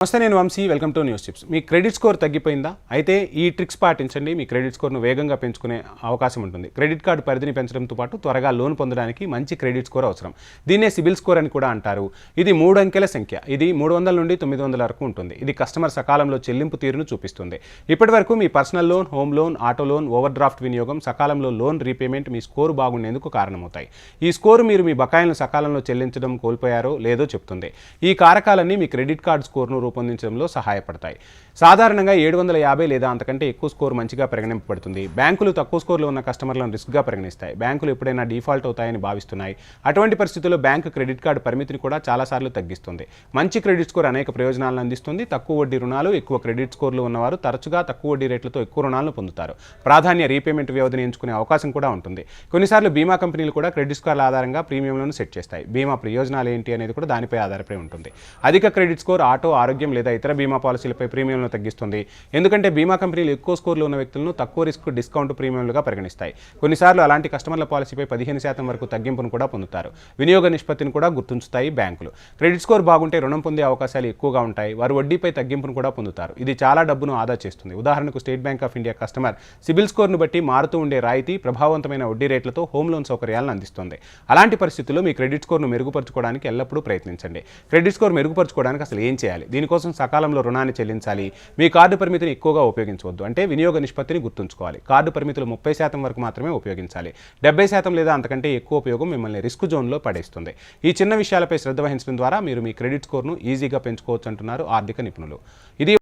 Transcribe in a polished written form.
నమస్తే, నేను Vamsi. Welcome to news tips. మీ క్రెడిట్ స్కోర్ తగ్గిపోయిందా? అయితే ఈ ట్రిక్స్ పాటించండి. మీ క్రెడిట్ స్కోర్ను వేగంగా పెంచుకునే అవకాశం ఉంటుంది. క్రెడిట్ కార్డు పరిధిని పెంచడంతో పాటు త్వరగా లోన్ పొందడానికి మంచి క్రెడిట్ స్కోర్ అవసరం. దీన్నే సిబిల్ స్కోర్ అని కూడా అంటారు. ఇది 3 అంకెల సంఖ్య. ఇది 300 నుండి 900 వరకు ఉంటుంది. ఇది కస్టమర్ సకాలంలో చెల్లింపు తీరును చూపిస్తుంది. ఇప్పటి వరకు మీ personal loan, home loan, auto loan, overdraft వినియోగం, సకాలంలో లోన్ రీపేమెంట్ మీ స్కోరు బాగుండేందుకు కారణమవుతాయి. ఈ స్కోరు మీరు మీ బకాయిలను సకాలంలో చెల్లించడం కోల్పోయారో లేదో చెప్తుంది. ఈ కారకాలన్నీ మీ క్రెడిట్ కార్డు స్కోర్ను రూపొందించడంలో సహాయపడతాయి. సాధారణంగా 750 లేదా అంతకంటే ఎక్కువ స్కోర్ మంచిగా పరిగణింపబడుతుంది. బ్యాంకులు తక్కువ స్కోర్లో ఉన్న కస్టమర్లను రిస్క్గా పరిగణిస్తాయి. బ్యాంకులు ఎప్పుడైనా డిఫాల్ట్ అవుతాయని భావిస్తున్నాయి. అటువంటి పరిస్థితుల్లో బ్యాంకు క్రెడిట్ కార్డు పరిమితిని కూడా చాలాసార్లు తగ్గిస్తుంది. మంచి క్రెడిట్ స్కోర్ అనేక ప్రయోజనాలను అందిస్తుంది. తక్కువ వడ్డీ రుణాలు, ఎక్కువ క్రెడిట్ స్కోర్లు ఉన్నవారు తరచుగా తక్కువ వడ్డీ రేట్లతో ఎక్కువ రుణాలను పొందుతారు. ప్రాధాన్య రీపేమెంట్ వ్యవధిని ఎంచుకునే అవకాశం కూడా ఉంటుంది. కొన్నిసార్లు బీమా కంపెనీలు కూడా క్రెడిట్ స్కోర్ల ఆధారంగా ప్రీమియంలను సెట్ చేస్తాయి. బీమా ప్రయోజనాలు ఏంటి అనేది కూడా దానిపై ఆధారపడి ఉంటుంది. అధిక క్రెడిట్ స్కోర్ ఆటో, ఆరోగ్యం లేదా ఇతర బీమా పాలసీలపై ప్రీమియంలను తగ్గిస్తుంది. ఎందుకంటే బీమా కంపెనీలు ఎక్కువ స్కోర్లు ఉన్న వ్యక్తులను తక్కువ రిస్క్ డిస్కౌంట్ ప్రీమియంలుగా పరిగణిస్తాయి. కొన్నిసార్లు అలాంటి కస్టమర్ల పాలసీపై 15% వరకు తగ్గింపును కూడా పొందుతారు. వినియోగ నిష్పత్తిని కూడా గుర్తుంచుతాయి బ్యాంకులు. క్రెడిట్ స్కోర్ బాగుంటే రుణం పొందే అవకాశాలు ఎక్కువగా ఉంటాయి. వారు వడ్డీపై తగ్గింపును కూడా పొందుతారు. ఇది చాలా డబ్బును ఆదా చేస్తుంది. ఉదాహరణకు state bank of India customer CIBIL స్కోర్ను బట్టి మారుతూ ఉండే రాయితీ, ప్రభావవంతమైన వడ్డీ రేట్లతో హోమ్ లోన్ సౌకర్యాలను అందిస్తుంది. అలాంటి పరిస్థితుల్లో మీ క్రెడిట్ స్కోర్ను మెరుగుపరచుకోవడానికి ఎల్లప్పుడూ ప్రయత్నించండి. క్రెడిట్ స్కోర్ మెరుగుపరచుకోవడానికి అసలు ఏం చేయాలి? దీనికోసం సకాలంలో రుణాన్ని చెల్లించాలి. మీ కార్డు పరిమితిని ఎక్కువగా ఉపయోగించవద్దు. అంటే వినియోగ నిష్పత్తిని గుర్తుంచుకోవాలి. కార్డు పరిమితులు 30% వరకు మాత్రమే ఉపయోగించాలి. 70% లేదా అంతకంటే ఎక్కువ ఉపయోగం మిమ్మల్ని రిస్క్ జోన్లో పడేస్తుంది. ఈ చిన్న విషయాలపై శ్రద్ధ వహించడం ద్వారా మీరు మీ క్రెడిట్ స్కోర్ను ఈజీగా పెంచుకోవచ్చు అంటున్నారు ఆర్థిక నిపుణులు. ఇది